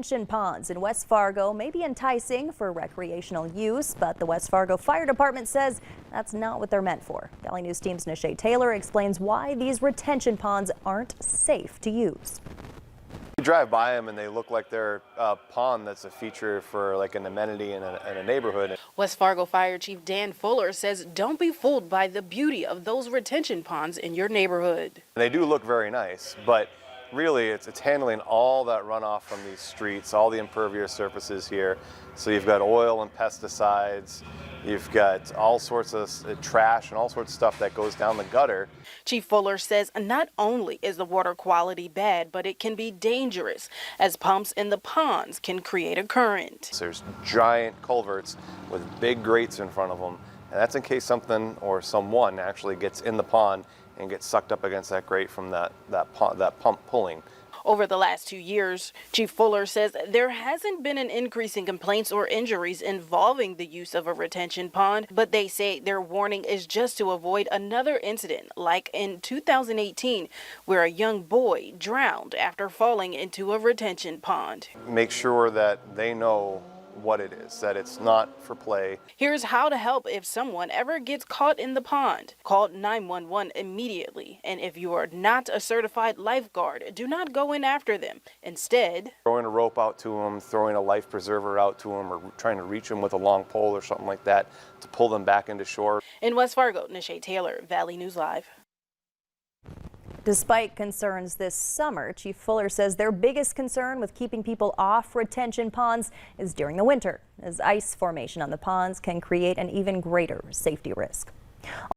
Retention ponds in West Fargo may be enticing for recreational use, but the West Fargo Fire Department says that's not what they're meant for. Valley News Team's Nishay Taylor explains why these retention ponds aren't safe to use. You drive by them and they look like they're a pond that's a feature for like an amenity in a neighborhood. West Fargo Fire Chief Dan Fuller says don't be fooled by the beauty of those retention ponds in your neighborhood. They do look very nice, but really it's handling all that runoff from these streets, all the impervious surfaces here. So you've got oil and pesticides, you've got all sorts of trash and all sorts of stuff that goes down the gutter. Chief Fuller says not only is the water quality bad, but it can be dangerous as pumps in the ponds can create a current. So there's giant culverts with big grates in front of them, and that's in case something or someone actually gets in the pond and gets sucked up against that grate from that pump pulling. Over the last 2 years, Chief Fuller says there hasn't been an increase in complaints or injuries involving the use of a retention pond, but they say their warning is just to avoid another incident like in 2018 where a young boy drowned after falling into a retention pond. Make sure that they know what it is, that it's not for play. Here's how to help if someone ever gets caught in the pond. Call 911 immediately, and if you are not a certified lifeguard, do not go in after them. Instead, throwing a rope out to them, throwing a life preserver out to them, or trying to reach them with a long pole or something like that to pull them back into shore. In West Fargo, Nishay Taylor, Valley News Live. Despite concerns this summer, Chief Fuller says their biggest concern with keeping people off retention ponds is during the winter, as ice formation on the ponds can create an even greater safety risk.